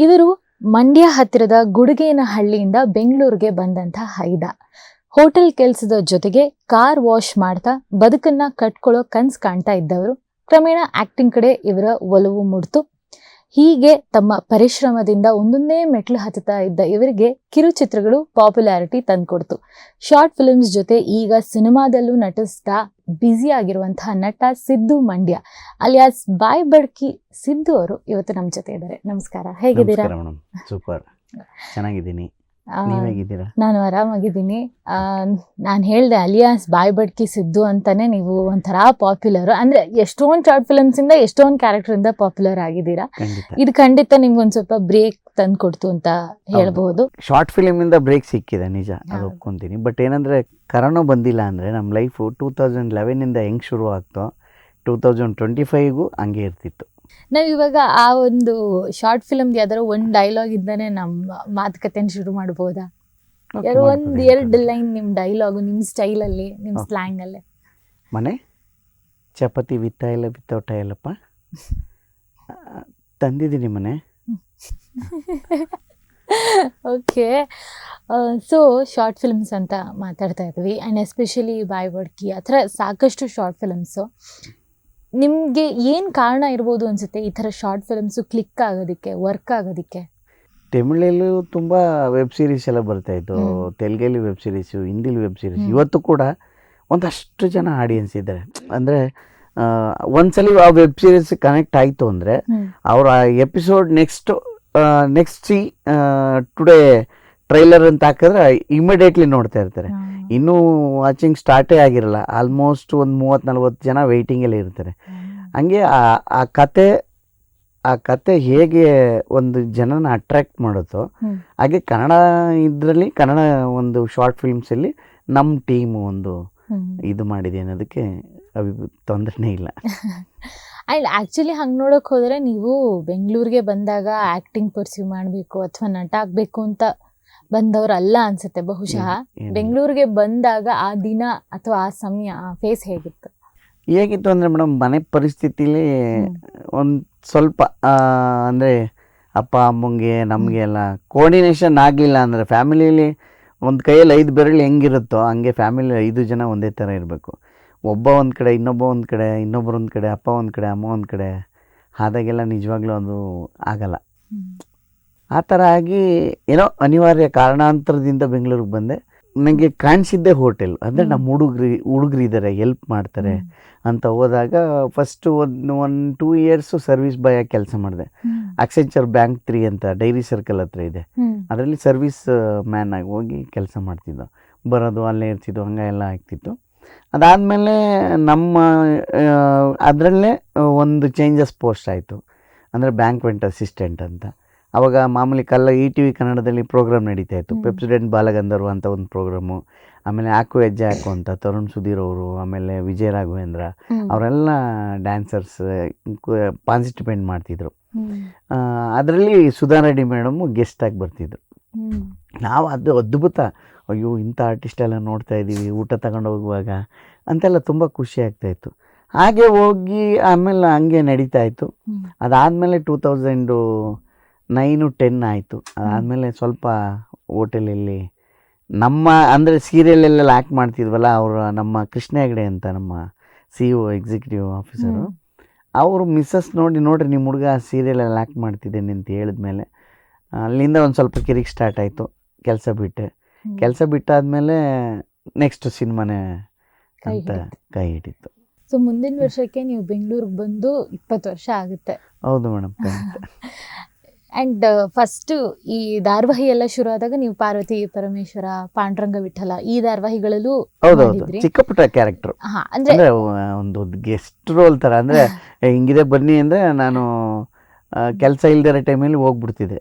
ಇವರು ಮಂಡ್ಯ ಹತ್ತಿರದ ಗುಡುಗೇನಹಳ್ಳಿಯಿಂದ ಬೆಂಗಳೂರಿಗೆ ಬಂದಂಥ ಹೈದ. ಹೋಟೆಲ್ ಕೆಲಸದ ಜೊತೆಗೆ ಕಾರ್ ವಾಶ್ ಮಾಡ್ತಾ ಬದುಕನ್ನ ಕಟ್ಕೊಳ್ಳೋ ಕನ್ಸ್ ಕಾಣ್ತಾ ಇದ್ದವರು ಕ್ರಮೇಣ ಆಕ್ಟಿಂಗ್ ಕಡೆ ಇವರ ಒಲವು ಮೂಡ್ತು. ಹೀಗೆ ತಮ್ಮ ಪರಿಶ್ರಮದಿಂದ ಒಂದೊಂದೇ ಮೆಟ್ಲು ಹತ್ತುತ್ತಾ ಇದ್ದ ಇವರಿಗೆ ಕಿರುಚಿತ್ರಗಳು ಪಾಪ್ಯುಲಾರಿಟಿ ತಂದ್ಕೊಡ್ತು. ಶಾರ್ಟ್ ಫಿಲ್ಮ್ಸ್ ಜೊತೆ ಈಗ ಸಿನಿಮಾದಲ್ಲೂ ನಟಿಸ್ತಾ ಬ್ಯುಸಿ ಆಗಿರುವಂತಹ ನಟ ಸಿದ್ದು ಮಂಡ್ಯ ಅಲಿಯಾಸ್ ಬಾಯ್ ಬಡ್ಕಿ ಸಿದ್ದು ಅವರು ಇವತ್ತು ನಮ್ಮ ಜೊತೆ ಇದ್ದಾರೆ. ನಮಸ್ಕಾರ, ಹೇಗಿದ್ದೀರಾ? ಸೂಪರ್, ಚೆನ್ನಾಗಿದ್ದೀನಿ. ನೀವ್ ಹೇಗಿದ್ದೀರಾ? ನಾನು ಆರಾಮಾಗಿದ್ದೀನಿ. ನಾನು ಹೇಳ್ದೆ ಅಲಿಯಾಸ್ ಬಾಯ್ ಬಡ್ಕಿ ಸಿದ್ದು ಅಂತಾನೆ ನೀವು ಒಂಥರ ಪಾಪ್ಯುಲರ್. ಅಂದ್ರೆ ಎಷ್ಟೊಂದು ಶಾರ್ಟ್ ಫಿಲ್ಮ್ಸ್ ಇಂದ ಎಷ್ಟೊಂದು ಕ್ಯಾರೆಕ್ಟರ್ ಇಂದ ಪಾಪ್ಯುಲರ್ ಆಗಿದ್ದೀರಾ. ಇದು ಖಂಡಿತ ನಿಮ್ಗೊಂದ್ ಸ್ವಲ್ಪ ಬ್ರೇಕ್ ತಂದ್ಕೊಡ್ತು ಅಂತ ಹೇಳ್ಬಹುದು. ಶಾರ್ಟ್ ಫಿಲ್ಮ್ ಇಂದ ಬ್ರೇಕ್ ಸಿಕ್ಕಿದೆ, ನಿಜ, ಅದು ಒಪ್ಕೊಂತೀನಿ. ಬಟ್ ಏನಂದ್ರೆ ಕರೋನಾ ಬಂದಿಲ್ಲ ಅಂದ್ರೆ ನಮ್ಮ ಲೈಫು 2011 ಇಂದ ಹೆಂಗ್ ಶುರು ಆಗ್ತೋ 2025ಗೂ ಹಂಗೆ ಇರ್ತಿತ್ತು. ನಾವ್ ಇವಾಗ ಆ ಒಂದು ಶಾರ್ಟ್ ಫಿಲ್ಮ್ ಯಾವ್ದಾರು ಒಂದ್ ಡೈಲಾಗ್ ಇದ್ದಾನೆ ನಮ್ಮ ಮಾತುಕತೆ ಶುರು ಮಾಡಬಹುದಾ? ಯಾರೋ ಒಂದ್ ಎರಡು ಲೈನ್ ನಿಮ್ ಡೈಲಾಗು ನಿಮ್ ಸ್ಟೈಲ್ ಅಲ್ಲಿ, ನಿಮ್ ಸ್ಲ್ಯಾಂಗ್ ಅಲ್ಲಿ. ಮನೆ ಚಪಾತಿ ವಿತ್ತ ಇಲ್ಲ ಬಿತ್ತೋಟ ಇಲ್ಲಪ್ಪ, ತಂದಿದ್ದೀನಿ ಮನೆ. ಓಕೆ, ಸೊ ಶಾರ್ಟ್ ಫಿಲ್ಮ್ಸ್ ಅಂತ ಮಾತಾಡ್ತಾ ಇದ್ವಿ. ಆ್ಯಂಡ್ ಎಸ್ಪೆಷಲಿ ಬಾಯ್ ಬಡ್ಕಿ ಆ ಥರ ಸಾಕಷ್ಟು ಶಾರ್ಟ್ ಫಿಲ್ಮ್ಸು. ನಿಮಗೆ ಏನು ಕಾರಣ ಇರ್ಬೋದು ಅನಿಸುತ್ತೆ ಈ ಥರ ಶಾರ್ಟ್ ಫಿಲ್ಮ್ಸು ಕ್ಲಿಕ್ ಆಗೋದಕ್ಕೆ, ವರ್ಕ್ ಆಗೋದಕ್ಕೆ? ತಮಿಳಲ್ಲೂ ತುಂಬ ವೆಬ್ ಸೀರೀಸ್ ಎಲ್ಲ ಬರ್ತಾಯಿತ್ತು, ತೆಲುಗಲ್ಲಿ ವೆಬ್ ಸೀರೀಸು, ಹಿಂದಿಲಿ ವೆಬ್ ಸೀರೀಸ್. ಇವತ್ತು ಕೂಡ ಒಂದಷ್ಟು ಜನ ಆಡಿಯನ್ಸ್ ಇದ್ದಾರೆ. ಅಂದರೆ ಒಂದ್ಸಲಿ ಆ ವೆಬ್ ಸೀರೀಸ್ ಕನೆಕ್ಟ್ ಆಯಿತು ಅಂದರೆ ಅವರ episode next C today trailer ಅಂತ ಹಾಕಿದ್ರೆ ಇಮಿಡಿಯೇಟ್ಲಿ ನೋಡ್ತಾ ಇರ್ತಾರೆ. ಇನ್ನೂ ವಾಚಿಂಗ್ ಸ್ಟಾರ್ಟೇ ಆಗಿರಲ್ಲ, ಆಲ್ಮೋಸ್ಟ್ ಒಂದು 30-40 ಜನ ವೆಯ್ಟಿಂಗಲ್ಲಿ ಇರ್ತಾರೆ. ಹಂಗೆ ಆ ಕತೆ ಹೇಗೆ ಒಂದು ಜನನ ಅಟ್ರಾಕ್ಟ್ ಮಾಡುತ್ತೋ ಹಾಗೆ ಕನ್ನಡ ಒಂದು ಶಾರ್ಟ್ ಫಿಲ್ಮ್ಸಲ್ಲಿ ನಮ್ಮ ಟೀಮು ಒಂದು ಇದು ಮಾಡಿದೆ ಅನ್ನೋದಕ್ಕೆ ತೊಂದರೆನೇ ಇಲ್ಲ. ಆ್ಯಂಡ್ ಆ್ಯಕ್ಚುಲಿ ಹಂಗೆ ನೋಡೋಕೆ ಹೋದರೆ ನೀವು ಬೆಂಗಳೂರಿಗೆ ಬಂದಾಗ ಆ್ಯಕ್ಟಿಂಗ್ ಪರ್ಸ್ಯೂ ಮಾಡಬೇಕು ಅಥವಾ ನಟ ಆಗಬೇಕು ಅಂತ ಬಂದವರಲ್ಲ ಅನ್ಸುತ್ತೆ ಬಹುಶಃ. ಬೆಂಗಳೂರಿಗೆ ಬಂದಾಗ ಆ ದಿನ ಅಥವಾ ಆ ಸಮಯ, ಆ ಫೇಸ್ ಹೇಗಿತ್ತು ಅಂದರೆ ಮೇಡಮ್, ಮನೆ ಪರಿಸ್ಥಿತಿಲಿ ಒಂದು ಸ್ವಲ್ಪ ಅಂದರೆ ಅಪ್ಪ ಅಮ್ಮಂಗೆ ನಮಗೆ ಎಲ್ಲ ಕೋರ್ಡಿನೇಷನ್ ಆಗಲಿಲ್ಲ ಅಂದರೆ ಫ್ಯಾಮಿಲಿಯಲ್ಲಿ ಒಂದು ಕೈಯಲ್ಲಿ 5 ಬೆರಳು ಹೆಂಗಿರುತ್ತೋ ಹಂಗೆ ಫ್ಯಾಮಿಲಿ 5 ಜನ ಒಂದೇ ಥರ ಇರಬೇಕು. ಒಬ್ಬ ಒಂದು ಕಡೆ, ಇನ್ನೊಬ್ಬ ಒಂದು ಕಡೆ, ಇನ್ನೊಬ್ಬರು ಒಂದು ಕಡೆ, ಅಪ್ಪ ಒಂದು ಕಡೆ, ಅಮ್ಮ ಒಂದು ಕಡೆ ಆದಾಗೆಲ್ಲ ನಿಜವಾಗ್ಲೂ ಅದು ಆಗಲ್ಲ. ಆ ಥರ ಆಗಿ ಏನೋ ಅನಿವಾರ್ಯ ಕಾರಣಾಂತರದಿಂದ ಬೆಂಗಳೂರಿಗೆ ಬಂದೆ. ನನಗೆ ಕಾಣಿಸಿದ್ದೆ ಹೋಟೆಲ್. ಅಂದರೆ ನಮ್ಮ ಹುಡುಗರು ಇದ್ದಾರೆ, ಹೆಲ್ಪ್ ಮಾಡ್ತಾರೆ ಅಂತ ಹೋದಾಗ ಫಸ್ಟು 1-2 ಇಯರ್ಸು ಸರ್ವಿಸ್ ಬಾಯ್ ಆಗಿ ಕೆಲಸ ಮಾಡಿದೆ. ಅಕ್ಸೆಂಚರ್ ಬ್ಯಾಂಕ್ 3 ಅಂತ ಡೈರಿ ಸರ್ಕಲ್ ಹತ್ರ ಇದೆ, ಅದರಲ್ಲಿ ಸರ್ವಿಸ್ ಮ್ಯಾನ್ ಆಗಿ ಹೋಗಿ ಕೆಲಸ ಮಾಡ್ತಿದ್ದೋ, ಬರೋದು ಅಲ್ಲೇ ಇರ್ತಿದ್ದು, ಹಂಗೆಲ್ಲ ಆಗ್ತಿತ್ತು. ಅದಾದಮೇಲೆ ನಮ್ಮ ಅದರಲ್ಲೇ ಒಂದು ಚೇಂಜಸ್ ಪೋಸ್ಟ್ ಆಯಿತು, ಅಂದರೆ ಬ್ಯಾಂಕ್ವೆಂಟ್ ಅಸಿಸ್ಟೆಂಟ್ ಅಂತ. ಆವಾಗ ಮಾಮೂಲಿ ETV ಕನ್ನಡದಲ್ಲಿ ಪ್ರೋಗ್ರಾಮ್ ನಡೀತಾ ಇತ್ತು, ಪೆಪ್ಸಿಡೆಂಟ್ ಬಾಲಗಂಧರ್ವ ಅಂತ ಒಂದು ಪ್ರೋಗ್ರಾಮು. ಆಮೇಲೆ ಆಕು ಹೆಜ್ಜೆ ಹಾಕು ಅಂತ ತರುಣ್ ಸುಧೀರ್ ಅವರು, ಆಮೇಲೆ ವಿಜಯ ರಾಘವೇಂದ್ರ ಅವರೆಲ್ಲ ಡ್ಯಾನ್ಸರ್ಸ್ ಪಾರ್ಟಿಸಿಪೇಟ್ ಮಾಡ್ತಿದ್ರು. ಅದರಲ್ಲಿ ಸುಧಾ ರೆಡ್ಡಿ ಮೇಡಮು ಗೆಸ್ಟಾಗಿ ಬರ್ತಿದ್ರು. ನಾವು ಅದು ಅದ್ಭುತ, ಅಯ್ಯೋ ಇಂಥ ಆರ್ಟಿಸ್ಟ್ ಎಲ್ಲ ನೋಡ್ತಾ ಇದ್ದೀವಿ ಊಟ ತಗೊಂಡು ಹೋಗುವಾಗ ಅಂತೆಲ್ಲ ತುಂಬ ಖುಷಿ ಆಗ್ತಾಯಿತ್ತು. ಹಾಗೆ ಹೋಗಿ ಆಮೇಲೆ ಹಂಗೆ ನಡೀತಾ ಇತ್ತು. ಅದಾದಮೇಲೆ 2009-10 ಆಯಿತು. ಅದಾದಮೇಲೆ ಸ್ವಲ್ಪ ಹೋಟೆಲಲ್ಲಿ ನಮ್ಮ ಅಂದರೆ ಸೀರಿಯಲಲ್ಲೆಲ್ಲ ಆ್ಯಕ್ಟ್ ಮಾಡ್ತಿದ್ವಲ್ಲ, ಅವರು ನಮ್ಮ ಕೃಷ್ಣ ಹೆಗಡೆ ಅಂತ ನಮ್ಮ CEO ಎಕ್ಸಿಕ್ಯೂಟಿವ್ ಆಫೀಸರು, ಅವರು ಮಿಸ್ಸಸ್ ನೋಡ್ರಿ ನಿಮ್ಮ ಹುಡುಗ ಸೀರಿಯಲಲ್ಲಿ ಆ್ಯಕ್ಟ್ ಮಾಡ್ತಿದ್ದೇನೆ ಅಂತ ಹೇಳಿದ್ಮೇಲೆ ಅಲ್ಲಿಂದ ಒಂದು ಸ್ವಲ್ಪ ಕಿರಿಕ್ ಸ್ಟಾರ್ಟ್ ಆಯಿತು. ಕೆಲಸ ಬಿಟ್ಟಾದಮೇಲೆ ನೆಕ್ಸ್ಟ್ ಸಿನಿಮಾನೇ ಅಂತ ಕೈ ಹಿಡಿತು. ಸೊ ಮುಂದಿನ ವರ್ಷಕ್ಕೆ ನೀವು ಬೆಂಗಳೂರಿಗೆ ಬಂದು 20 ವರ್ಷ ಆಗುತ್ತೆ. ಹೌದು ಮೇಡಮ್. ಆ್ಯಂಡ್ ಫಸ್ಟು ಈ ಧಾರಾವಾಹಿ ಎಲ್ಲ ಶುರು ಆದಾಗ ನೀವು ಪಾರ್ವತಿ ಪರಮೇಶ್ವರ, ಪಾಂಡುರಂಗ ವಿಠಲ ಈ ಧಾರಾವಾಹಿಗಳಲ್ಲೂ ಹೌದೌದು, ಚಿಕ್ಕ ಪುಟ್ಟ ಕ್ಯಾರೆಕ್ಟರ್, ಅಂದರೆ ಒಂದು ಗೆಸ್ಟ್ ರೋಲ್ ಥರ. ಅಂದರೆ ಹಿಂಗಿದೆ ಬನ್ನಿ ಅಂದರೆ ನಾನು ಕೆಲಸ ಇಲ್ದಿರೋ ಟೈಮಲ್ಲಿ ಹೋಗ್ಬಿಡ್ತಿದ್ದೆ.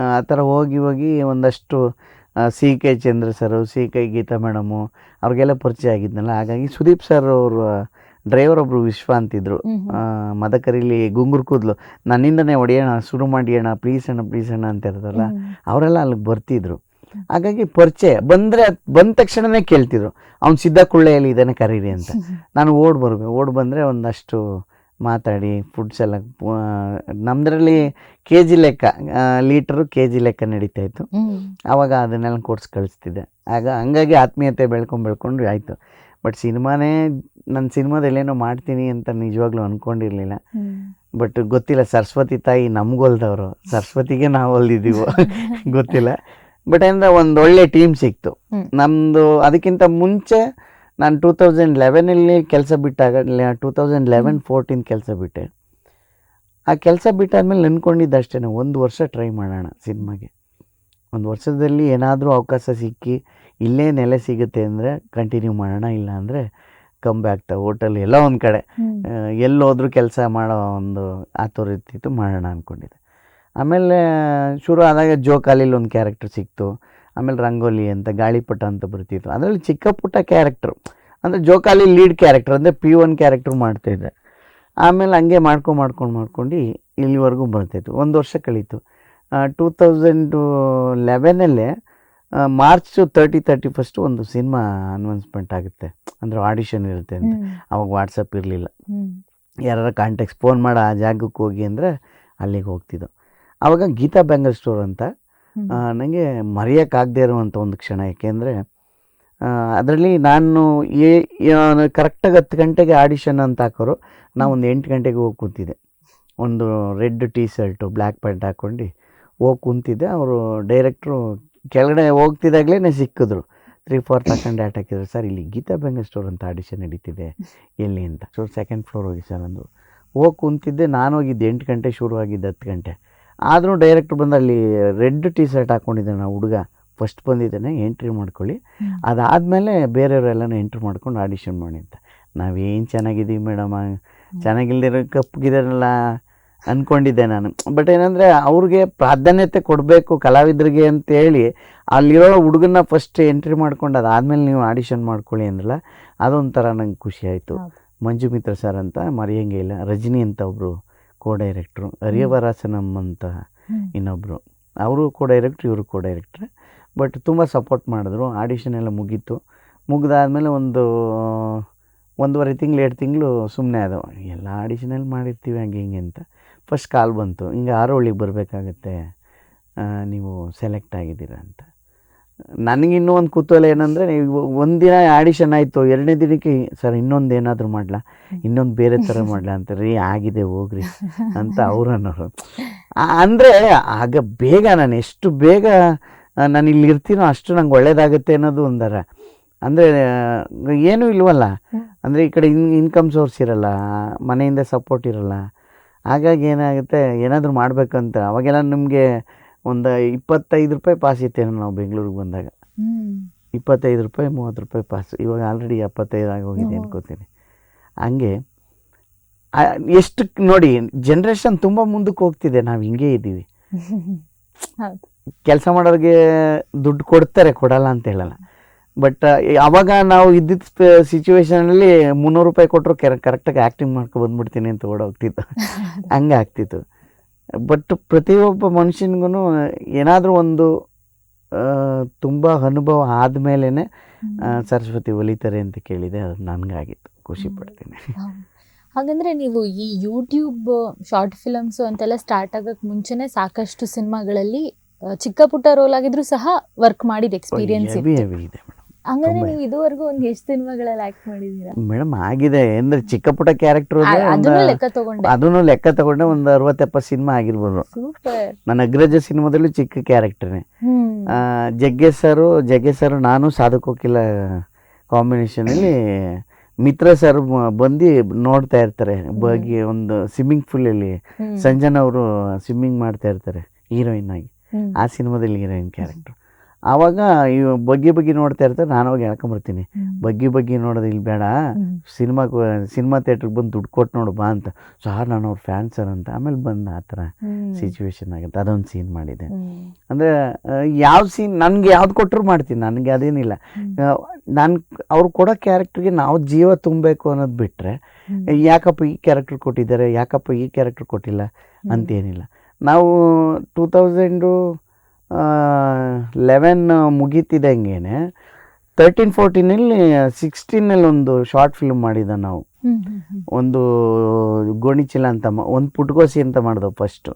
ಆ ಥರ ಹೋಗಿ ಒಂದಷ್ಟು CK ಚಂದ್ರ ಸರು, CK ಗೀತಾ ಮೇಡಮು ಅವ್ರಿಗೆಲ್ಲ ಪರಿಚಯ ಆಗಿದ್ನಲ್ಲ. ಹಾಗಾಗಿ ಸುದೀಪ್ ಸರ್ ಅವರು ಡ್ರೈವರ್ ಒಬ್ಬರು ವಿಶ್ವ ಅಂತಿದ್ರು, ಮದಕರಿಲಿ ಗುಂಗುರು ಕೂದಲು, ನನ್ನಿಂದನೇ ಹೊಡೆಯೋಣ ಶುರು ಮಾಡಿಯೋಣ ಪ್ಲೀಸ್ ಅಣ್ಣ ಅಂತ ಇರ್ತಾರಲ್ಲ, ಅವರೆಲ್ಲ ಅಲ್ಲಿಗೆ ಬರ್ತಿದ್ರು. ಹಾಗಾಗಿ ಪರಿಚಯ ಬಂದ ತಕ್ಷಣವೇ ಕೇಳ್ತಿದ್ರು, ಅವ್ನು ಸಿದ್ಧ ಕುಳ್ಳೆಯಲ್ಲಿ ಇದ್ದಾನೆ ಕರೀರಿ ಅಂತ. ನಾನು ಓಡ್ ಬಂದರೆ ಒಂದಷ್ಟು ಮಾತಾಡಿ ಫುಡ್ಸ್ ಎಲ್ಲ ನಮ್ಮದ್ರಲ್ಲಿ ಕೆ ಜಿ ಲೆಕ್ಕ ಲೀಟ್ರು ಕೆ ಜಿ ಲೆಕ್ಕ ನಡೀತಾ ಇತ್ತು. ಆವಾಗ ಅದನ್ನೆಲ್ಲ ಕೊಡ್ಸಿ ಕಳಿಸ್ತಿದ್ದೆ. ಹಂಗಾಗಿ ಆತ್ಮೀಯತೆ ಬೆಳ್ಕೊಂಡು ಆಯಿತು. ಬಟ್ ನನ್ನ ಸಿನಿಮಾದಲ್ಲೇನೋ ಮಾಡ್ತೀನಿ ಅಂತ ನಿಜವಾಗ್ಲೂ ಅಂದ್ಕೊಂಡಿರಲಿಲ್ಲ. ಬಟ್ ಗೊತ್ತಿಲ್ಲ, ಸರಸ್ವತಿ ತಾಯಿ ನಮ್ಗೊಲ್ದವರು, ಸರಸ್ವತಿಗೆ ನಾವು ಹೊಲ್ದಿದ್ದೀವೋ ಗೊತ್ತಿಲ್ಲ. ಬಟ್ ಅಂದರೆ ಒಂದು ಒಳ್ಳೆ ಟೀಮ್ ಸಿಕ್ತು ನಮ್ಮದು. ಅದಕ್ಕಿಂತ ಮುಂಚೆ ನಾನು 2011 ಕೆಲಸ ಬಿಟ್ಟಾಗ 2011-14 ಕೆಲಸ ಬಿಟ್ಟೆ. ಆ ಕೆಲಸ ಬಿಟ್ಟಾದ್ಮೇಲೆ ನೆನ್ಕೊಂಡಿದ್ದು ಅಷ್ಟೇ, 1 ವರ್ಷ ಟ್ರೈ ಮಾಡೋಣ ಸಿನಿಮಾಗೆ. 1 ವರ್ಷದಲ್ಲಿ ಏನಾದರೂ ಅವಕಾಶ ಸಿಕ್ಕಿ ಇಲ್ಲೇ ನೆಲೆ ಸಿಗುತ್ತೆ ಅಂದರೆ ಕಂಟಿನ್ಯೂ ಮಾಡೋಣ, ಇಲ್ಲ ಅಂದರೆ ಕಮ್ ಬ್ಯಾಕ್ ದ ಹೋಟೆಲ್ ಎಲ್ಲ ಒಂದು ಕಡೆ ಎಲ್ಲೋದ್ರೂ ಕೆಲಸ ಮಾಡೋ ಒಂದು ಆತುರತಿತ್ತು, ಮಾಡೋಣ ಅಂದ್ಕೊಂಡಿದ್ದೆ. ಆಮೇಲೆ ಶುರು ಆದಾಗ ಜೋಕಾಲಿಲಿ ಒಂದು ಕ್ಯಾರೆಕ್ಟರ್ ಸಿಕ್ತು. ಆಮೇಲೆ ರಂಗೋಲಿ ಅಂತ, ಗಾಳಿಪಟ ಅಂತ ಬರ್ತಿತ್ತು. ಅದರಲ್ಲಿ ಚಿಕ್ಕ ಪುಟ್ಟ ಕ್ಯಾರೆಕ್ಟ್ರು, ಅಂದರೆ ಜೋಕಾಲಿ ಲೀಡ್ ಕ್ಯಾರೆಕ್ಟರ್ ಅಂದರೆ P1 ಕ್ಯಾರೆಕ್ಟ್ರು ಮಾಡ್ತಾಯಿದ್ದೆ. ಆಮೇಲೆ ಹಂಗೆ ಮಾಡ್ಕೊಂಡು ಇಲ್ಲಿವರೆಗೂ ಬರ್ತಾಯಿತ್ತು. 1 ವರ್ಷ ಕಳೀತು. 2011 ಮಾರ್ಚ್ 31 ಒಂದು ಸಿನಿಮಾ ಅನೌನ್ಸ್ಮೆಂಟ್ ಆಗುತ್ತೆ, ಅಂದರೆ ಆಡಿಷನ್ ಇರುತ್ತೆ ಅಂತ. ಅವಾಗ ವಾಟ್ಸಪ್ ಇರಲಿಲ್ಲ. ಯಾರು ಕಾಂಟ್ಯಾಕ್ಟ್ಸ್ ಫೋನ್ ಮಾಡಿ ಆ ಜಾಗಕ್ಕೆ ಹೋಗಿ ಅಂದರೆ ಅಲ್ಲಿಗೆ ಹೋಗ್ತಿದ್ದೋ. ಆವಾಗ ಗೀತಾ ಬ್ಯಾಂಗಲ್ ಸ್ಟೋರ್ ಅಂತ ನನಗೆ ಮರೆಯೋಕ್ಕಾಗದೇ ಇರುವಂಥ ಒಂದು ಕ್ಷಣ. ಏಕೆಂದರೆ ಅದರಲ್ಲಿ ನಾನು ಕರೆಕ್ಟಾಗಿ 10 ಗಂಟೆಗೆ ಆಡಿಷನ್ ಅಂತ ಹಾಕೋರು, ನಾವು ಒಂದು 8 ಗಂಟೆಗೆ ಹೋಗಿ ಕೂತಿದ್ದೆ. ಒಂದು red T shirt black pant ಹಾಕ್ಕೊಂಡು ಹೋಗಿ ಕೂತಿದ್ದೆ. ಅವರು ಡೈರೆಕ್ಟ್ರು ಕೆಳಗಡೆ ಹೋಗ್ತಿದ್ದಾಗಲೇ ಸಿಕ್ಕಿದ್ರು. 3-4 ತಗೊಂಡು ಆಟ ಹಾಕಿದ್ರು. ಸರ್ ಇಲ್ಲಿ ಗೀತಾ ಬ್ಯಾಂಗಲ್ ಸ್ಟೋರ್ ಅಂತ ಆಡಿಷನ್ ನಡೀತಿದೆ, ಎಲ್ಲಿ ಅಂತ. ಸೊ 2nd ಫ್ಲೋರ್ ಹೋಗಿ ಸರ್ ಅಂದರು. ಹೋಗಿ ಕೂತಿದ್ದೆ. ನಾನು ಹೋಗಿದ್ದೆ 8 ಗಂಟೆ, ಶುರುವಾಗಿದ್ದೆ 10 ಗಂಟೆ. ಆದರೂ ಡೈರೆಕ್ಟ್ರು ಬಂದು ಅಲ್ಲಿ ರೆಡ್ ಟೀ ಶರ್ಟ್ ಹಾಕ್ಕೊಂಡಿದ್ದೆ. ನಾವು ಹುಡುಗ ಫಸ್ಟ್ ಬಂದಿದ್ದೇನೆ, ಎಂಟ್ರಿ ಮಾಡ್ಕೊಳ್ಳಿ, ಅದಾದಮೇಲೆ ಬೇರೆಯವರೆಲ್ಲನೂ ಎಂಟ್ರಿ ಮಾಡ್ಕೊಂಡು ಆಡಿಷನ್ ಮಾಡಿ ಅಂತ. ನಾವೇನು ಚೆನ್ನಾಗಿದ್ದೀವಿ ಮೇಡಮ್, ಚೆನ್ನಾಗಿಲ್ದಿರೋ ಕಪ್ಪಗಿದಾರಲ್ಲ ಅಂದ್ಕೊಂಡಿದ್ದೆ ನಾನು. ಬಟ್ ಏನಂದರೆ ಅವ್ರಿಗೆ ಪ್ರಾಧಾನ್ಯತೆ ಕೊಡಬೇಕು ಕಲಾವಿದರಿಗೆ ಅಂತೇಳಿ ಅಲ್ಲಿರೋ ಹುಡುಗನ್ನ ಫಸ್ಟ್ ಎಂಟ್ರಿ ಮಾಡ್ಕೊಂಡು ಅದಾದಮೇಲೆ ನೀವು ಆಡಿಷನ್ ಮಾಡ್ಕೊಳ್ಳಿ ಅಂದ್ರಲ್ಲ, ಅದೊಂಥರ ನಂಗೆ ಖುಷಿ ಆಯಿತು. ಮಂಜು ಮಿತ್ರ ಸರ್ ಅಂತ ಮರೆಯೋಂಗೆ ಇಲ್ಲ. ರಜನಿ ಅಂತ ಒಬ್ಬರು ಕೋ-ಡೈರೆಕ್ಟ್ರು, ಹರಿಯವರಾಸನಮ್ ಅಂತ ಇನ್ನೊಬ್ಬರು, ಅವರು ಕೋ-ಡೈರೆಕ್ಟ್ರು, ಇವರು ಕೋ-ಡೈರೆಕ್ಟ್ರೆ. ಬಟ್ ತುಂಬ ಸಪೋರ್ಟ್ ಮಾಡಿದ್ರು. ಆಡಿಷನ್ ಎಲ್ಲ ಮುಗೀತು. ಮುಗಿದಾದ್ಮೇಲೆ 1.5 ತಿಂಗಳು 2 ತಿಂಗಳು ಸುಮ್ಮನೆ ಅದು, ಎಲ್ಲ ಆಡಿಷನಲ್ಲಿ ಮಾಡಿರ್ತೀವಿ ಹಂಗೆ ಹಿಂಗೆ ಅಂತ. ಫಸ್ಟ್ ಕಾಲ್ ಬಂತು, ಹಿಂಗೆ ಆರೋಳಿಗೆ ಬರಬೇಕಾಗತ್ತೆ, ನೀವು ಸೆಲೆಕ್ಟ್ ಆಗಿದ್ದೀರಾ ಅಂತ. ನನಗಿನ್ನೂ ಒಂದು ಕುತೂಹಲ ಏನಂದರೆ, ಒಂದಿನ ಆಡಿಷನ್ ಆಯಿತು, 2ನೇ ದಿನಕ್ಕೆ ಸರ್ ಇನ್ನೊಂದು ಏನಾದರೂ ಮಾಡಲಾ, ಇನ್ನೊಂದು ಬೇರೆ ಥರ ಮಾಡಲಾ ಅಂತ. ರೀ ಆಗಿದೆ ಹೋಗ್ರಿ ಅಂತ ಅವ್ರು ಅನ್ನೋರು. ಅಂದರೆ ಆಗ ಬೇಗ ನಾನು ಎಷ್ಟು ಬೇಗ ನಾನು ಇಲ್ಲಿ ಇರ್ತೀನೋ ಅಷ್ಟು ನಂಗೆ ಒಳ್ಳೇದಾಗುತ್ತೆ ಅನ್ನೋದು ಒಂದರ. ಅಂದರೆ ಏನೂ ಇಲ್ವಲ್ಲ, ಅಂದರೆ ಈ ಕಡೆ ಇನ್ಕಮ್ ಸೋರ್ಸ್ ಇರಲ್ಲ, ಮನೆಯಿಂದ ಸಪೋರ್ಟ್ ಇರಲ್ಲ. ಹಾಗಾಗಿ ಏನಾಗುತ್ತೆ, ಏನಾದರೂ ಮಾಡಬೇಕಂತ. ಅವಾಗೆಲ್ಲ ನಿಮಗೆ ಒಂದು 25 ರೂಪಾಯಿ ಪಾಸ್ ಇತ್ತೇನೋ ನಾವು ಬೆಂಗಳೂರಿಗೆ ಬಂದಾಗ. 25 ರೂಪಾಯಿ 30 ರೂಪಾಯಿ ಪಾಸ್. ಇವಾಗ ಆಲ್ರೆಡಿ 75 ಆಗೋಗಿದೆ ಅನ್ಕೋತೀನಿ. ಹಂಗೆ ಎಷ್ಟು ನೋಡಿ, ಜನ್ರೇಷನ್ ತುಂಬ ಮುಂದಕ್ಕೆ ಹೋಗ್ತಿದೆ, ನಾವು ಹಿಂಗೆ ಇದ್ದೀವಿ. ಕೆಲಸ ಮಾಡೋರಿಗೆ ದುಡ್ಡು ಕೊಡ್ತಾರೆ, ಕೊಡಲ್ಲ ಅಂತ ಹೇಳಲ್ಲ. ಬಟ್ ಅವಾಗ ನಾವು ಇದ್ದಿದ್ದ ಸಿಚುವೇಶನಲ್ಲಿ 300 ರೂಪಾಯಿ ಕೊಟ್ಟರು ಕರೆಕ್ಟಾಗಿ ಆ್ಯಕ್ಟಿಂಗ್ ಮಾಡ್ಕೊಂಡು ಬಂದ್ಬಿಡ್ತೀನಿ ಅಂತ ಓಡೋಗ್ತಿತ್ತು. ಹಂಗೆ ಆಗ್ತಿತ್ತು. ಬಟ್ ಪ್ರತಿಯೊಬ್ಬ ಮನುಷ್ಯನಿಗೂ ಏನಾದರೂ ಒಂದು ತುಂಬ ಅನುಭವ ಆದಮೇಲೆ ಸರಸ್ವತಿ ಒಲಿತಾರೆ ಅಂತ ಕೇಳಿದೆ. ಅದು ನನಗಾಗಿತ್ತು, ಖುಷಿ ಪಡ್ತೀನಿ. ಹಾಗಂದ್ರೆ ನೀವು ಈ ಯೂಟ್ಯೂಬ್ ಶಾರ್ಟ್ ಫಿಲಮ್ಸು ಅಂತೆಲ್ಲ ಸ್ಟಾರ್ಟ್ ಆಗೋಕ್ಕೆ ಮುಂಚೆನೇ ಸಾಕಷ್ಟು ಸಿನಿಮಾಗಳಲ್ಲಿ ಚಿಕ್ಕ ಪುಟ್ಟ ರೋಲ್ ಆಗಿದ್ರು ಸಹ ವರ್ಕ್ ಮಾಡಿದ ಎಕ್ಸ್ಪೀರಿಯನ್ಸ್ ಇದೆ. ಹಂಗಂದ್ರೆ ನೀವು ಇದುವರೆಗೂ ಒಂದು ಎಷ್ಟು ಸಿನಿಮಾಗಳಲ್ಲಿ ಆಕ್ಟ್ ಮಾಡಿದ್ದೀರಾ ಮೇಡಮ್? ಆಗಿದೆ ಅಂದರೆ ಚಿಕ್ಕ ಪುಟ್ಟ ಕ್ಯಾರೆಕ್ಟರ್ ಅದನ್ನು ಲೆಕ್ಕ ತಗೊಂಡೆ ಒಂದು 60-70 ಸಿನಿಮಾ ಆಗಿರ್ಬೋದು. ಸೂಪರ್. ನನ್ನ ಅಗ್ರಜ ಸಿನಿಮಾದಲ್ಲೂ ಚಿಕ್ಕ ಕ್ಯಾರೆಕ್ಟರ್ನೇ. ಜಗ್ಗೇಶ್ ಸರ್ ನಾನು ಸಾಧಕೋಕಿಲ್ಲ ಕಾಂಬಿನೇಷನಲ್ಲಿ ಮಿತ್ರ ಸರ್ ಬಂದು ನೋಡ್ತಾ ಇರ್ತಾರೆ. ಬಗ್ಗೆ ಒಂದು ಸ್ವಿಮ್ಮಿಂಗ್ ಪೂಲಲ್ಲಿ ಸಂಜನಾ ಅವರು ಸ್ವಿಮ್ಮಿಂಗ್ ಮಾಡ್ತಾ ಇರ್ತಾರೆ ಹೀರೋಯಿನ್ ಆಗಿ. ಆ ಸಿನಿಮಾದಲ್ಲಿ ಹೀರೋಯಿನ್ ಕ್ಯಾರೆಕ್ಟರ್. ಆವಾಗ ಇವು ಬಗ್ಗೆ ನೋಡ್ತಾ ಇರ್ತಾರೆ. ನಾನು ಹೋಗಿ ಹೇಳ್ಕೊಂಬರ್ತೀನಿ, ಬಗ್ಗೆ ನೋಡೋದು ಇಲ್ಲಿ ಬೇಡ, ಸಿನಿಮಾ ಥಿಯೇಟ್ರಿಗೆ ಬಂದು ದುಡ್ಡು ಕೊಟ್ಟು ನೋಡು ಬಾ ಅಂತ. ಸರ್ ನಾನು ಅವ್ರ ಫ್ಯಾನ್ ಸರ್ ಅಂತ. ಆಮೇಲೆ ಬಂದು ಆ ಥರ ಸಿಚುವೇಶನ್ ಆಗುತ್ತೆ. ಅದೊಂದು ಸೀನ್ ಮಾಡಿದೆ. ಅಂದರೆ ಯಾವ ಸೀನ್ ನನಗೆ ಯಾವ್ದು ಕೊಟ್ಟರು ಮಾಡ್ತೀನಿ, ನನಗೆ ಅದೇನಿಲ್ಲ. ನಾನು ಅವ್ರು ಕೊಡೋ ಕ್ಯಾರೆಕ್ಟ್ರಿಗೆ ನಾವು ಜೀವ ತುಂಬಬೇಕು ಅನ್ನೋದು ಬಿಟ್ಟರೆ, ಯಾಕಪ್ಪ ಈ ಕ್ಯಾರೆಕ್ಟರ್ ಕೊಟ್ಟಿದ್ದಾರೆ, ಯಾಕಪ್ಪ ಈ ಕ್ಯಾರೆಕ್ಟರ್ ಕೊಟ್ಟಿಲ್ಲ ಅಂತೇನಿಲ್ಲ. ನಾವು 2011 ಮುಗೀತಿದ್ದಂಗೆ 13-14 16 ಒಂದು ಶಾರ್ಟ್ ಫಿಲ್ಮ್ ಮಾಡಿದ ನಾವು. ಒಂದು ಗೋಣಿಚೀಲ ಅಂತ ಒಂದು ಪುಟ್ಕೋಸಿ ಅಂತ ಮಾಡ್ದೋ ಫಸ್ಟು,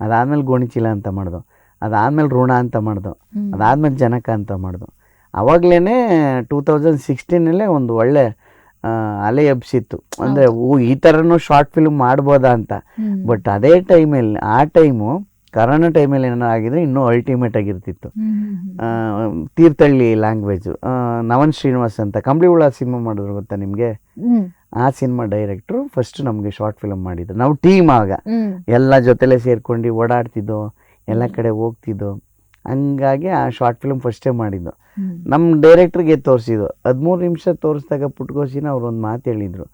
ಅದಾದ್ಮೇಲೆ ಗೋಣಿಚೀಲ ಅಂತ ಮಾಡ್ದೋ, ಅದಾದ್ಮೇಲೆ ಋಣ ಅಂತ ಮಾಡ್ದೋ, ಅದಾದ್ಮೇಲೆ ಜನಕ ಅಂತ ಮಾಡ್ದೋ. ಅವಾಗಲೇ 2016 ಒಂದು ಒಳ್ಳೆ ಅಲೆ ಎಬ್ಸಿತ್ತು, ಅಂದರೆ ಈ ಥರನೂ ಶಾರ್ಟ್ ಫಿಲ್ಮ್ ಮಾಡ್ಬೋದಾ ಅಂತ. ಬಟ್ ಅದೇ ಟೈಮಲ್ಲಿ ಆ ಟೈಮು ಕರೋನಾ ಟೈಮಲ್ಲಿ ಏನಾಗಿದೆ ಇನ್ನೂ ಅಲ್ಟಿಮೇಟ್ ಆಗಿರ್ತಿತ್ತು. ತೀರ್ಥಹಳ್ಳಿ ಲ್ಯಾಂಗ್ವೇಜು, ನವನ್ ಶ್ರೀನಿವಾಸ್ ಅಂತ ಕಂಬಳಿ ಹುಳ ಸಿನಿಮಾ ಮಾಡಿದ್ರು ಗೊತ್ತಾ ನಿಮಗೆ? ಆ ಸಿನಿಮಾ ಡೈರೆಕ್ಟ್ರು ಫಸ್ಟ್ ನಮಗೆ ಶಾರ್ಟ್ ಫಿಲ್ಮ್ ಮಾಡಿದ್ರು. ನಾವು ಟೀಮ್ ಆಗ ಎಲ್ಲ ಜೊತೆಲೇ ಸೇರ್ಕೊಂಡು ಓಡಾಡ್ತಿದ್ದೋ, ಎಲ್ಲ ಕಡೆ ಹೋಗ್ತಿದ್ದೋ. ಹಂಗಾಗಿ ಆ ಶಾರ್ಟ್ ಫಿಲ್ಮ್ ಫಸ್ಟೇ ಮಾಡಿದ್ದು. ನಮ್ಮ ಡೈರೆಕ್ಟ್ರಿಗೆ ತೋರಿಸಿದ್ದು 13 ನಿಮಿಷ ತೋರಿಸಿದಾಗ ಪುಟ್ಕೋಸಿನ ಅವ್ರು ಒಂದು ಮಾತು ಹೇಳಿದರು,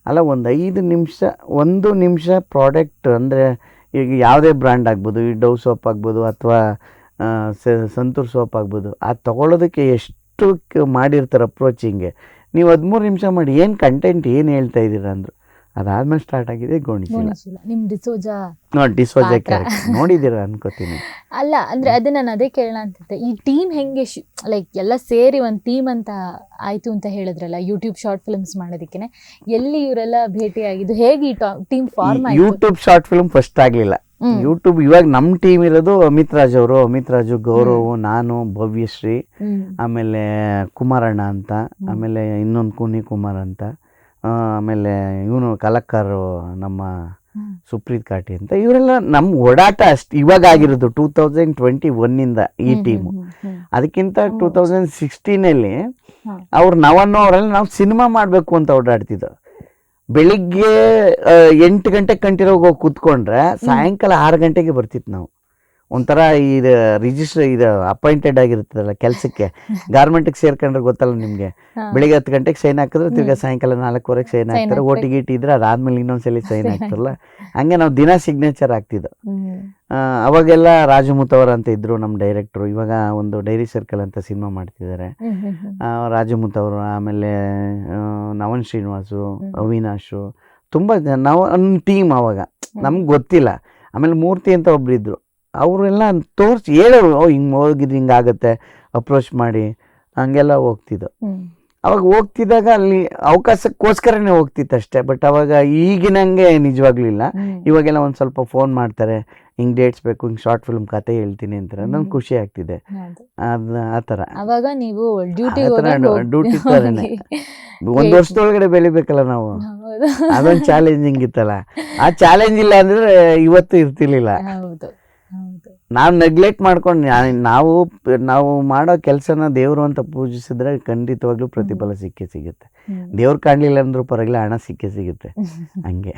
ಅಲ್ಲ ಒಂದು 5 ನಿಮಿಷ 1 ನಿಮಿಷ ಪ್ರಾಡಕ್ಟ್ ಅಂದರೆ ಈಗ ಯಾವುದೇ ಬ್ರ್ಯಾಂಡ್ ಆಗ್ಬೋದು, ಈ ಡವ್ ಸೋಪ್ ಆಗ್ಬೋದು ಅಥವಾ ಸಂತೂರ್ ಸೋಪ್ ಆಗ್ಬೋದು, ಅದು ತೊಗೊಳೋದಕ್ಕೆ ಎಷ್ಟು ಮಾಡಿರ್ತಾರೆ ಅಪ್ರೋಚಿಂಗೆ. ನೀವು 13 ನಿಮಿಷ ಮಾಡಿ ಏನು ಕಂಟೆಂಟ್ ಏನು ಹೇಳ್ತಾ ಇದ್ದೀರಾ ಅಂದರು. ಅದಾದ್ಮೇಲೆ ಸ್ಟಾರ್ಟ್ ಆಗಿದೆ ಗೋಣಿಚೀಲ. ನಿಮ್ ಡಿಸೋಜಾ ಕ್ಯಾರೆಕ್ಟರ್ ನೋಡಿದ್ದೀರಾ ಅನ್ಕೋತೀನಿ. ಅಲ್ಲ ಅಂದ್ರೆ ಅದೇ ನಾನು ಅದೇ ಕೇಳೋಣ ಅಂತಿದ್ದೆ, ಈ ಟೀಮ್ ಹೆಂಗೆ ಲೈಕ್ ಎಲ್ಲ ಸೇರಿ ಒಂದು ಟೀಮ್ ಅಂತ ಆಯ್ತು ಅಂತ ಹೇಳಿದ್ರಲ್ಲ ಯೂಟ್ಯೂಬ್ ಶಾರ್ಟ್ ಫಿಲ್ಮ್ಸ್ ಮಾಡೋದಕ್ಕೆ, ಎಲ್ಲಿ ಇವರೆಲ್ಲ ಭೇಟಿ ಆಗಿದ್ದು, ಹೇಗೆ ಈ ಟೀಮ್ ಫಾರ್ಮ್ ಆಯ್ತು? ಯೂಟ್ಯೂಬ್ ಶಾರ್ಟ್ ಫಿಲ್ಮ್ ಫಸ್ಟ್ ಆಗಲಿಲ್ಲ. ಯೂಟ್ಯೂಬ್ ಇವಾಗ ನಮ್ಮ ಟೀಮ್ ಇರೋದು ಅಮಿತ್ ರಾಜು, ಗೌರವ್, ನಾನು, ಭವ್ಯಶ್ರೀ, ಆಮೇಲೆ ಕುಮಾರಣ್ಣ ಅಂತ, ಆಮೇಲೆ ಇನ್ನೊಂದು ಕುನಿ ಕುಮಾರ್ ಅಂತ, ಆಮೇಲೆ ಇವನು ಕಲಕ್ಕಾರು ನಮ್ಮ ಸುಪ್ರೀತ್ ಕಾಟಿ ಅಂತ. ಇವರೆಲ್ಲ ನಮ್ಮ ಓಡಾಟ ಅಷ್ಟು ಇವಾಗ ಆಗಿರೋದು 2021 ಈ ಟೀಮು. ಅದಕ್ಕಿಂತ 2016 ಅವ್ರು ಅವರೆಲ್ಲ ನಾವು ಸಿನಿಮಾ ಮಾಡಬೇಕು ಅಂತ ಓಡಾಡ್ತಿದ್ದೋ. ಬೆಳಿಗ್ಗೆ 8 ಗಂಟೆಗೆ ಕಂಟಿನ್ಯೂ ಹೋಗಿ ಕೂತ್ಕೊಂಡ್ರೆ ಸಾಯಂಕಾಲ 6 ಗಂಟೆಗೆ ಬರ್ತಿತ್ತು. ನಾವು ಒಂಥರ ಇದು ರಿಜಿಸ್ಟರ್ ಇದು ಅಪಾಯಿಂಟೆಡ್ ಆಗಿರ್ತದಲ್ಲ ಕೆಲಸಕ್ಕೆ, ಗಾರ್ಮೆಂಟಿಗೆ ಸೇರ್ಕೊಂಡ್ರೆ ಗೊತ್ತಲ್ಲ ನಿಮಗೆ, ಬೆಳಿಗ್ಗೆ 10 ಗಂಟೆಗೆ ಸೈನ್ ಹಾಕಿದ್ರೆ ತಿರ್ಗಾ ಸಾಯಂಕಾಲ 4:15 ಸೈನ್ ಹಾಕ್ತಾರೆ. ಓಟಿಗೆ ಇಟ್ಟಿದ್ರೆ ಅದಾದ್ಮೇಲೆ ಇನ್ನೊಂದ್ಸಲಿ ಸೈನ್ ಹಾಕ್ತಾರಲ್ಲ, ಹಂಗೆ ನಾವು ದಿನ ಸಿಗ್ನೇಚರ್ ಆಗ್ತಿದ್ದೋ. ಅವಾಗೆಲ್ಲ ರಾಜು ಮುತವರ್ ಅಂತ ಇದ್ರು ನಮ್ಮ ಡೈರೆಕ್ಟ್ರು. ಇವಾಗ ಒಂದು ಡೈರಿ ಸರ್ಕಲ್ ಅಂತ ಸಿನಿಮಾ ಮಾಡ್ತಿದ್ದಾರೆ ರಾಜು ಮುತವರು. ಆಮೇಲೆ ನವನ್ ಶ್ರೀನಿವಾಸು, ಅವಿನಾಶು, ತುಂಬ ಜನ ನಾವು ಒಂದು ಟೀಮ್. ಅವಾಗ ನಮ್ಗೆ ಗೊತ್ತಿಲ್ಲ. ಆಮೇಲೆ ಮೂರ್ತಿ ಅಂತ ಒಬ್ರಿದ್ರು, ಅವರೆಲ್ಲ ತೋರಿಸಿ ಹೇಳೋರು, ಹಿಂಗೆ ಹೋಗಿದ್ದು ಹಿಂಗಾಗತ್ತೆ ಅಪ್ರೋಚ್ ಮಾಡಿ, ಹಂಗೆಲ್ಲ ಹೋಗ್ತಿದ್ದೋ. ಅವಾಗ ಹೋಗ್ತಿದ್ದಾಗ ಅಲ್ಲಿ ಅವಕಾಶಕ್ಕೋಸ್ಕರನೇ ಹೋಗ್ತಿತ್ತು ಅಷ್ಟೇ. ಬಟ್ ಅವಾಗ ಈಗಿನಂಗೆ ನಿಜವಾಗ್ಲೂ ಇಲ್ಲ. ಇವಾಗೆಲ್ಲ ಒಂದು ಸ್ವಲ್ಪ ಫೋನ್ ಮಾಡ್ತಾರೆ, ಹಿಂಗೆ ಡೇಟ್ಸ್ ಬೇಕು, ಹಿಂಗೆ ಶಾರ್ಟ್ ಫಿಲ್ಮ್ ಕತೆ ಹೇಳ್ತೀನಿ ಅಂತಾರೆ. ನಂಗೆ ಖುಷಿ ಆಗ್ತಿದೆ. ಅದು ಆ ಥರ ಅವಾಗ ನೀವು ಡ್ಯೂಟಿ ಥರನೇ 1 ವರ್ಷದೊಳಗಡೆ ಬೆಳಿಬೇಕಲ್ಲ ನಾವು. ಅದೊಂದು ಚಾಲೆಂಜಿಂಗ್ ಇತ್ತಲ್ಲ. ಆ ಚಾಲೆಂಜ್ ಇಲ್ಲ ಅಂದ್ರೆ ಇವತ್ತು ಇರ್ತಿರ್ಲಿಲ್ಲ. ನಾವು ನೆಗ್ಲೆಕ್ಟ್ ಮಾಡ್ಕೊಂಡು ನಾವು ಮಾಡೋ ಕೆಲಸನ ದೇವರು ಅಂತ ಪೂಜಿಸಿದ್ರೆ ಖಂಡಿತವಾಗ್ಲೂ ಪ್ರತಿಫಲ ಸಿಗುತ್ತೆ. ದೇವ್ರು ಕಾಣಲಿಲ್ಲ ಅಂದ್ರೂ ಪರವಾಗಿಲ್ಲ, ಹಣ ಸಿಗುತ್ತೆ. ಹಂಗೆ.